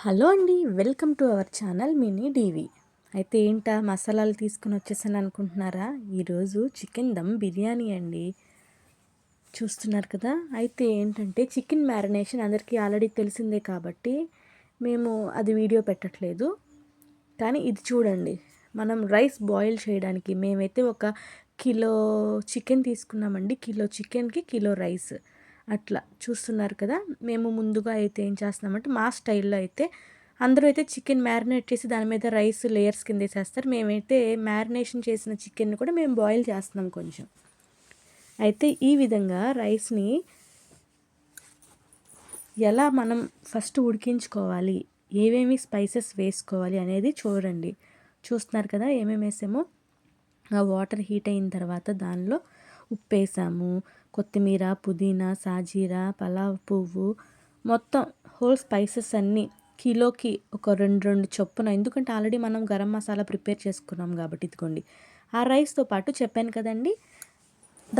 Hello అండి, welcome to our channel mini DV. అయితే ఏంటా మసాలాలు తీసుకుని వచ్చేసాను అనుకుంటున్నారా? ఈరోజు చికెన్ దమ్ బిర్యానీ అండి. చూస్తున్నారు కదా. అయితే ఏంటంటే చికెన్ మ్యారినేషన్ అందరికీ ఆల్రెడీ తెలిసిందే కాబట్టి మేము అది వీడియో పెట్టట్లేదు. కానీ ఇది చూడండి, మనం రైస్ బాయిల్ చేయడానికి మేమైతే ఒక కిలో చికెన్ తీసుకున్నామండి. కిలో చికెన్కి కిలో రైస్ అట్లా చూస్తున్నారు కదా. మేము ముందుగా అయితే ఏం చేస్తున్నామంటే మా స్టైల్లో అయితే అందరూ అయితే చికెన్ మ్యారినేట్ చేసి దాని మీద రైస్ లేయర్స్ కింద వేసేస్తారు. మేమైతే మ్యారినేషన్ చేసిన చికెన్ కూడా మేము బాయిల్ చేస్తున్నాం కొంచెం. అయితే ఈ విధంగా రైస్ని ఎలా మనం ఫస్ట్ ఉడికించుకోవాలి, ఏమేమి స్పైసెస్ వేసుకోవాలి అనేది చూడండి. చూస్తున్నారు కదా ఏమేమి వేసామో. ఆ వాటర్ హీట్ అయిన తర్వాత దానిలో ఉప్పు వేసాము, కొత్తిమీర, పుదీనా, సాజీరా, పలావ్ పువ్వు, మొత్తం హోల్ స్పైసెస్ అన్నీ కిలోకి ఒక రెండు చొప్పున. ఎందుకంటే ఆల్రెడీ మనం గరం మసాలా ప్రిపేర్ చేసుకున్నాం కాబట్టి. ఇదిగోండి ఆ రైస్తో పాటు చెప్పాను కదండి,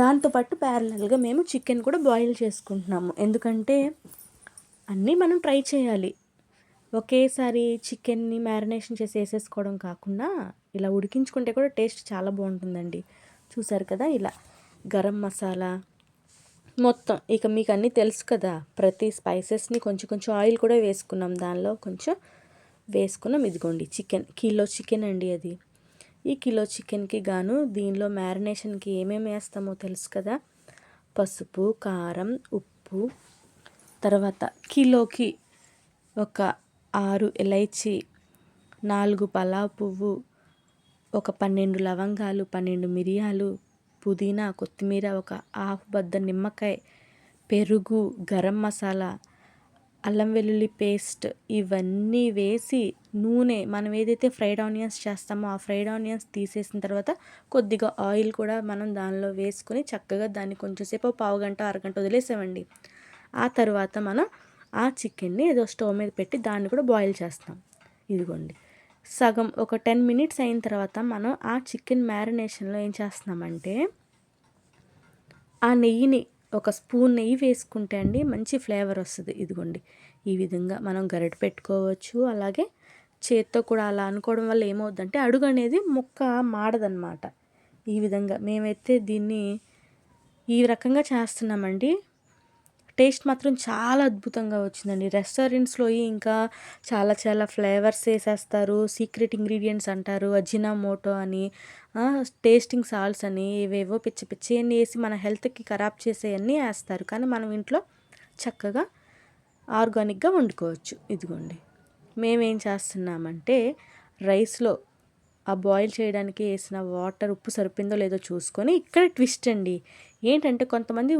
దాంతోపాటు ప్యారలల్గా మేము చికెన్ కూడా బాయిల్ చేసుకుంటున్నాము. ఎందుకంటే అన్నీ మనం ట్రై చేయాలి. ఒకేసారి చికెన్ని మ్యారినేషన్ చేసి వేసేసుకోవడం కాకుండా ఇలా ఉడికించుకుంటే కూడా టేస్ట్ చాలా బాగుంటుందండి. చూసారు కదా, ఇలా గరం మసాలా మొత్తం ఇక మీకు అన్నీ తెలుసు కదా. ప్రతి స్పైసెస్ని కొంచెం కొంచెం ఆయిల్ కూడా వేసుకున్నాం, దానిలో కొంచెం వేసుకున్నాం. ఇదిగోండి కిలో చికెన్ అండి అది. ఈ కిలో చికెన్కి గాను దీనిలో మ్యారినేషన్కి ఏమేమి వేస్తామో తెలుసు కదా. పసుపు, కారం, ఉప్పు, తర్వాత కిలోకి ఒక 6 ఇలైచి, 4 పలావ్ పువ్వు, ఒక 12 లవంగాలు, 12 మిరియాలు, పుదీనా, కొత్తిమీర, ఒక హాఫ్ బద్ద నిమ్మకాయ, పెరుగు, గరం మసాలా, అల్లం వెల్లుల్లి పేస్ట్ ఇవన్నీ వేసి నూనె, మనం ఏదైతే ఫ్రైడ్ ఆనియన్స్ చేస్తామో ఆ ఫ్రైడ్ ఆనియన్స్ తీసేసిన తర్వాత కొద్దిగా ఆయిల్ కూడా మనం దానిలో వేసుకొని చక్కగా దాన్ని కొంచెంసేపు పావుగంట అరగంట వదిలేసామండి. ఆ తర్వాత మనం ఆ చికెన్ని ఏదో స్టవ్ మీద పెట్టి దాన్ని కూడా బాయిల్ చేస్తాం. ఇదిగోండి సగం ఒక 10 మినిట్స్ అయిన తర్వాత మనం ఆ చికెన్ మ్యారినేషన్లో ఏం చేస్తున్నామంటే ఆ నెయ్యిని ఒక స్పూన్ నెయ్యి వేసుకుంటే అండి మంచి ఫ్లేవర్ వస్తుంది. ఇదిగోండి ఈ విధంగా మనం గరిటె పెట్టుకోవచ్చు, అలాగే చేత్తో కూడా అలా అనుకోవడం వల్ల ఏమవుద్దంటే అడుగు అనేది ముక్క మాడదన్నమాట. ఈ విధంగా మేమైతే దీన్ని ఈ రకంగా చేస్తున్నామండి. టేస్ట్ మాత్రం చాలా అద్భుతంగా వచ్చిందండి. రెస్టారెంట్స్లో ఇంకా చాలా చాలా ఫ్లేవర్స్ వేసేస్తారు, సీక్రెట్ ఇంగ్రీడియంట్స్ అంటారు, అజినామోటో అని, టేస్టింగ్ సాల్ట్స్ అని, ఏవేవో పిచ్చి పిచ్చి అన్నీ వేసి మన హెల్త్కి ఖరాబ్ చేసేవన్నీ వేస్తారు. కానీ మనం ఇంట్లో చక్కగా ఆర్గానిక్గా వండుకోవచ్చు. ఇదిగోండి మేమేం చేస్తున్నామంటే రైస్లో ఆ బాయిల్ చేయడానికి వేసిన వాటర్ ఉప్పు సరిపోయిందో లేదో చూసుకొని, ఇక్కడ ట్విస్ట్ అండి ఏంటంటే కొంతమంది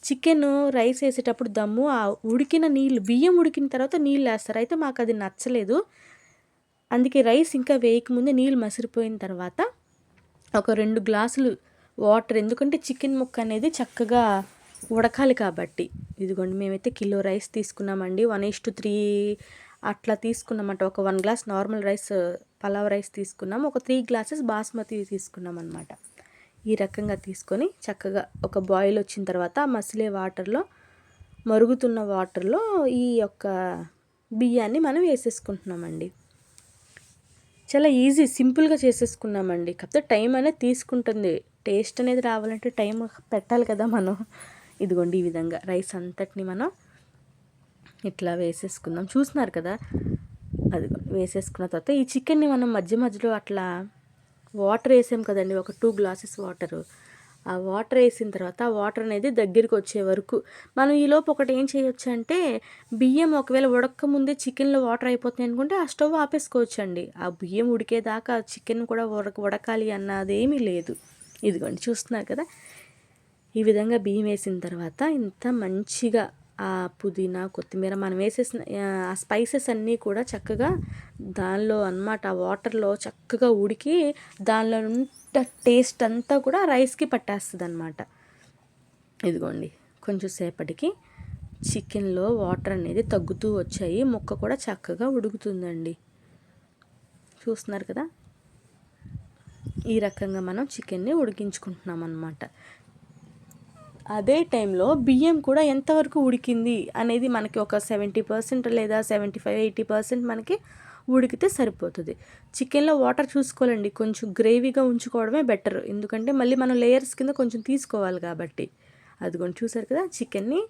చికెన్ రైస్ వేసేటప్పుడు దమ్ము ఆ ఉడికిన నీళ్ళు, బియ్యం ఉడికిన తర్వాత నీళ్ళు వేస్తారు. అయితే మాకు అది నచ్చలేదు. అందుకే రైస్ ఇంకా వేయకముందే నీళ్ళు మసిరిపోయిన తర్వాత ఒక 2 గ్లాసులు వాటర్, ఎందుకంటే చికెన్ ముక్క అనేది చక్కగా ఉడకాలి కాబట్టి. ఇదిగోండి మేమైతే కిలో రైస్ తీసుకున్నామండి. 1:3 అట్లా తీసుకున్నామంట. ఒక 1 glass normal rice, pulao rice తీసుకున్నాం, ఒక 3 గ్లాసెస్ బాస్మతి తీసుకున్నాం అనమాట. ఈ రకంగా తీసుకొని చక్కగా ఒక బాయిల్ వచ్చిన తర్వాత మసిలే వాటర్లో, మరుగుతున్న వాటర్లో ఈ యొక్క బియ్యాన్ని మనం వేసేసుకుంటున్నామండి. చాలా ఈజీ, సింపుల్గా చేసేసుకున్నామండి. కాకపోతే టైం అనేది తీసుకుంటుంది. టేస్ట్ అనేది రావాలంటే టైం పెట్టాలి కదా మనం. ఇదిగోండి ఈ విధంగా రైస్ అంతటిని మనం ఇట్లా వేసేసుకుందాం. చూస్తున్నారు కదా, అది వేసేసుకున్న తర్వాత ఈ చికెన్ని మనం మధ్య మధ్యలో అట్లా వాటర్ వేసాం కదండి, ఒక 2 గ్లాసెస్ వాటరు. ఆ వాటర్ వేసిన తర్వాత ఆ వాటర్ అనేది దగ్గరికి వచ్చే వరకు మనం ఈలోపు ఒకటి ఏం చేయొచ్చు అంటే, బియ్యం ఒకవేళ ఉడక ముందే చికెన్లో వాటర్ అయిపోతుంది అనుకుంటే ఆ స్టవ్ ఆపేసుకోవచ్చండి. ఆ బియ్యం ఉడికేదాకా చికెన్ కూడా ఉడకాలి అన్నదేమీ లేదు. ఇదిగోండి చూస్తున్నారు కదా, ఈ విధంగా బియ్యం వేసిన తర్వాత ఇంత మంచిగా ఆ పుదీనా, కొత్తిమీర మనం వేసేసిన ఆ స్పైసెస్ అన్నీ కూడా చక్కగా దానిలో అన్నమాట, ఆ వాటర్లో చక్కగా ఉడికి దానిలో ఉన్న టేస్ట్ అంతా కూడా రైస్కి పట్టేస్తుంది అన్నమాట. ఇదిగోండి కొంచెం సేపటికి చికెన్లో వాటర్ అనేది తగ్గుతూ వచ్చాయి, ముక్క కూడా చక్కగా ఉడుకుతుందండి. చూస్తున్నారు కదా, ఈ రకంగా మనం చికెన్ని ఉడికించుకుంటున్నాం అన్నమాట. అదే టైంలో బియ్యం కూడా ఎంతవరకు ఉడికింది అనేది మనకి ఒక 70% లేదా 75-80% మనకి ఉడికితే సరిపోతుంది. చికెన్లో వాటర్ చూసుకోవాలండి, కొంచెం గ్రేవీగా ఉంచుకోవడమే బెటర్, ఎందుకంటే మళ్ళీ మనం లేయర్స్ కింద కొంచెం తీసుకోవాలి కాబట్టి. అదిగోండి చూసారు కదా, చికెన్ని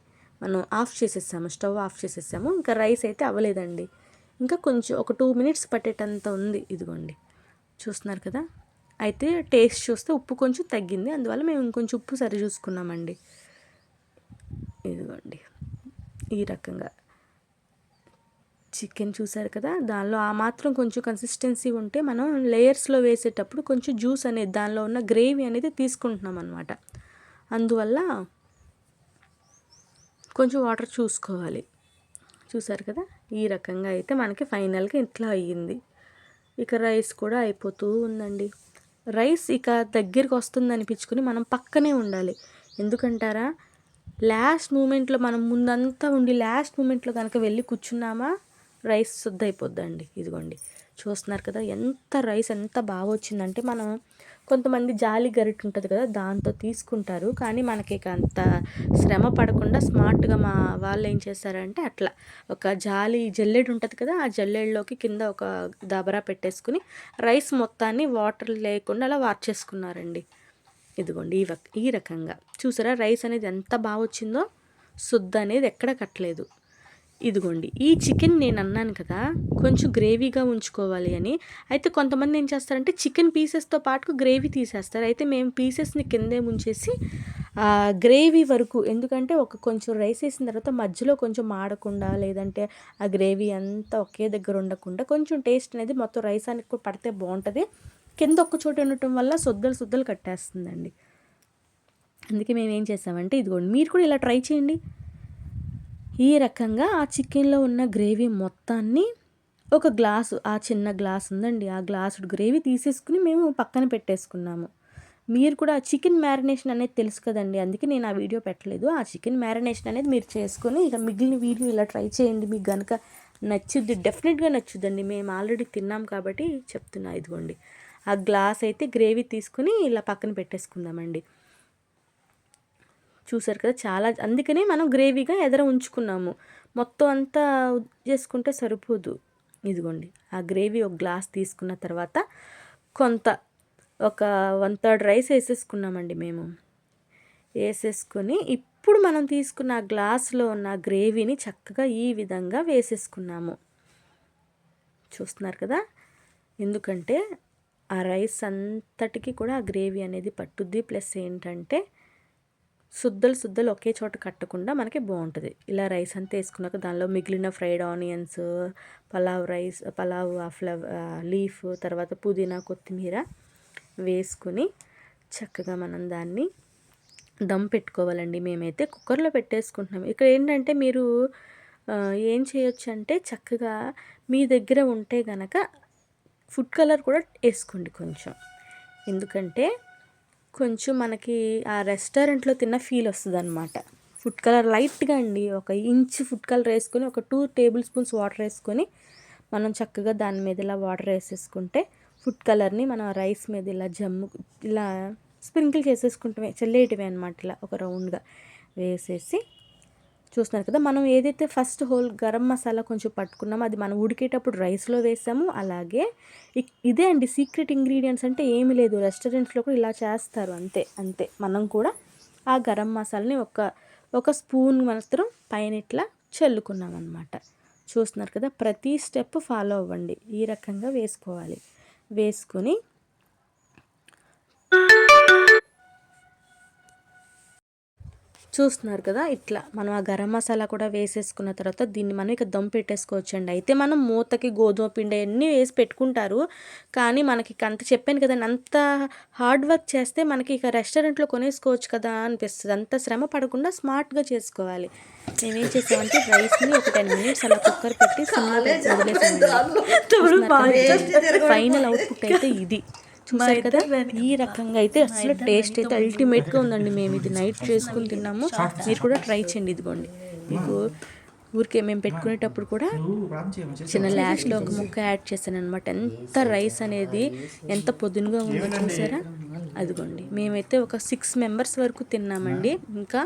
మనం ఆఫ్ చేసేసాము, స్టవ్ ఆఫ్ చేసేసాము. ఇంకా రైస్ అయితే అవ్వలేదండి, ఇంకా కొంచెం ఒక 2 minutes పట్టేటంత ఉంది. ఇదిగోండి చూస్తున్నారు కదా. అయితే టేస్ట్ చూస్తే ఉప్పు కొంచెం తగ్గింది, అందువల్ల మేము ఇంకొంచెం ఉప్పు సరి చూసుకున్నామండి. ఇదిగోండి ఈ రకంగా చికెన్ చూసారు కదా, దానిలో ఆ మాత్రం కొంచెం కన్సిస్టెన్సీ ఉంటే మనం లేయర్స్లో వేసేటప్పుడు కొంచెం జ్యూస్ అనేది, దానిలో ఉన్న గ్రేవీ అనేది తీసుకుంటున్నాం అనమాట. అందువల్ల కొంచెం వాటర్ చూసుకోవాలి. చూసారు కదా, ఈ రకంగా అయితే మనకి ఫైనల్గా ఇట్లా అయ్యింది. ఇక రైస్ కూడా అయిపోతూ ఉందండి. రైస్ ఇక దగ్గరికి వస్తుంది అనిపించుకుని మనం పక్కనే ఉండాలి. ఎందుకంటారా, లాస్ట్ మూమెంట్లో మనం ముందంతా ఉండి లాస్ట్ మూమెంట్లో కనుక వెళ్ళి కూర్చున్నామా రైస్ శుద్ధ అయిపోద్దండి. ఇదిగోండి చూస్తున్నారు కదా, రైస్ ఎంత బాగా వచ్చిందంటే, మనం కొంతమంది జాలి గరిటె ఉంటుంది కదా, దాంతో తీసుకుంటారు. కానీ మనకి ఇక అంత శ్రమ పడకుండా స్మార్ట్గా మా వాళ్ళు ఏం చేస్తారంటే, అట్లా ఒక జల్లెడు ఉంటుంది కదా, ఆ జల్లెడలోకి కింద ఒక దబరా పెట్టేసుకుని రైస్ మొత్తాన్ని వాటర్ లేకుండా అలా వార్చేసుకున్నారండి. ఇదిగోండి ఈ రకంగా చూసారా, రైస్ అనేది ఎంత బాగా వచ్చిందో, శుద్ధ అనేది ఎక్కడ కట్టలేదు. ఇదిగోండి ఈ చికెన్ నేను అన్నాను కదా కొంచెం గ్రేవీగా ఉంచుకోవాలి అని. అయితే కొంతమంది ఏం చేస్తారంటే చికెన్ పీసెస్తో పాటు గ్రేవీ తీసేస్తారు. అయితే మేము పీసెస్ని కిందే ముంచేసి గ్రేవీ వరకు, ఎందుకంటే కొంచెం రైస్ వేసిన తర్వాత మధ్యలో కొంచెం మాడకుండా, లేదంటే ఆ గ్రేవీ అంతా ఒకే దగ్గర ఉండకుండా కొంచెం టేస్ట్ అనేది మొత్తం రైస్ అనేది కూడా పడితే బాగుంటుంది. కింద ఒక్క చోట ఉండటం వల్ల శుద్ధలు కట్టేస్తుందండి. అందుకే మేము ఏం చేసామంటే, ఇదిగోండి మీరు కూడా ఇలా ట్రై చేయండి. ఈ రకంగా ఆ చికెన్లో ఉన్న గ్రేవీ మొత్తాన్ని ఒక గ్లాసు, ఆ చిన్న గ్లాస్ ఉందండి, ఆ గ్లాసు గ్రేవీ తీసేసుకుని మేము పక్కన పెట్టేసుకున్నాము. మీరు కూడా ఆ చికెన్ మ్యారినేషన్ అనేది తెలుసు కదండి, అందుకే నేను ఆ వీడియో పెట్టలేదు. ఆ చికెన్ మ్యారినేషన్ అనేది మీరు చేసుకొని ఇక మిగిలిన వీడియో ఇలా ట్రై చేయండి. మీకు కనుక నచ్చుద్ది, డెఫినెట్గా నచ్చుద్దండి. మేము ఆల్రెడీ తిన్నాం కాబట్టి చెప్తున్నా. ఇదిగోండి ఆ గ్లాస్ అయితే గ్రేవీ తీసుకుని ఇలా పక్కన పెట్టేసుకుందామండి. చూసారు కదా, చాలా, అందుకనే మనం గ్రేవీగా ఉంచుకున్నాము. మొత్తం అంతా చేసుకుంటే సరిపోదు. ఇదిగోండి ఆ గ్రేవీ ఒక గ్లాస్ తీసుకున్న తర్వాత ఒక 1/3 రైస్ వేసేసుకున్నామండి మేము. వేసేసుకొని ఇప్పుడు మనం తీసుకున్న ఆ గ్లాస్లో ఉన్న గ్రేవీని చక్కగా ఈ విధంగా వేసేసుకున్నాము. చూస్తున్నారు కదా, ఎందుకంటే ఆ రైస్ అంతటికి కూడా ఆ గ్రేవీ అనేది పట్టుద్ది. ప్లస్ ఏంటంటే శుద్ధలు ఒకే చోట కట్టకుండా మనకి బాగుంటుంది. ఇలా రైస్ అంతా వేసుకున్నాక దానిలో మిగిలిన ఫ్రైడ్ ఆనియన్స్, పలావ్ లీఫ్, తర్వాత పుదీనా, కొత్తిమీర వేసుకుని చక్కగా మనం దాన్ని దమ్ పెట్టుకోవాలండి. మేమైతే కుక్కర్లో పెట్టేసుకుంటున్నాం. ఇక్కడ ఏంటంటే మీరు ఏం చేయొచ్చు అంటే, చక్కగా మీ దగ్గర ఉంటే గనక ఫుడ్ కలర్ కూడా వేసుకోండి కొంచెం, ఎందుకంటే కొంచెం మనకి ఆ రెస్టారెంట్లో తిన్న ఫీల్ వస్తుంది అనమాట. ఫుడ్ కలర్ లైట్గా అండి, 1 ఇంచ్ ఫుడ్ కలర్ వేసుకొని, ఒక 2 tablespoons వాటర్ వేసుకొని మనం చక్కగా దాని మీద ఇలా వాటర్ వేసేసుకుంటే ఫుడ్ కలర్ని మనం రైస్ మీద ఇలా స్ప్రింకిల్ చేసేసుకుంటామే, చల్లేటివే అనమాట. ఇలా ఒక రౌండ్గా వేసేసి, చూస్తున్నారు కదా, మనం ఏదైతే ఫస్ట్ గరం మసాలా కొంచెం పట్టుకున్నామో అది మనం ఉడికేటప్పుడు రైస్లో వేసాము. అలాగే ఇదే అండి సీక్రెట్ ఇంగ్రీడియంట్స్ అంటే ఏమీ లేదు, రెస్టారెంట్స్లో కూడా ఇలా చేస్తారు, అంతే. మనం కూడా ఆ గరం మసాలాని ఒక స్పూన్ మాత్రం పైన ఇట్లా చల్లుకున్నాం అనమాట. చూస్తున్నారు కదా, ప్రతి స్టెప్ ఫాలో అవ్వండి, ఈ రకంగా వేసుకోవాలి. వేసుకొని చూస్తున్నారు కదా, ఇట్లా మనం ఆ గరం మసాలా కూడా వేసేసుకున్న తర్వాత దీన్ని మనం ఇక దమ్ పెట్టేసుకోవచ్చండి. అయితే మనం మూతకి గోధుమ పిండి అన్నీ వేసి పెట్టుకుంటారు, కానీ మనకి అంత చెప్పాను కదండి, అంత హార్డ్ వర్క్ చేస్తే మనకి ఇక రెస్టారెంట్లో కొనేసుకోవచ్చు కదా అనిపిస్తుంది. అంత శ్రమ పడకుండా స్మార్ట్గా చేసుకోవాలి. మేమేం చేసామంటే రైస్ని ఒక 10 minutes అలా కుక్కర్ పెట్టి ఫైనల్ అవుట్పుట్ అయితే ఇది. చూసారు కదా, ఈ రకంగా అయితే అసలు టేస్ట్ అయితే అల్టిమేట్గా ఉందండి. మేము ఇది నైట్ చేసుకుని తిన్నాము, మీరు కూడా ట్రై చేయండి. ఇదిగోండి మీకు ఊరికే మేము పెట్టుకునేటప్పుడు కూడా చిన్న లాస్ట్లో ఒక ముక్క యాడ్ చేశాను అనమాట. ఎంత రైస్ అనేది ఎంత పొదునుగా ఉందో చూసారా. అదిగోండి మేమైతే ఒక 6 మెంబర్స్ వరకు తిన్నామండి. ఇంకా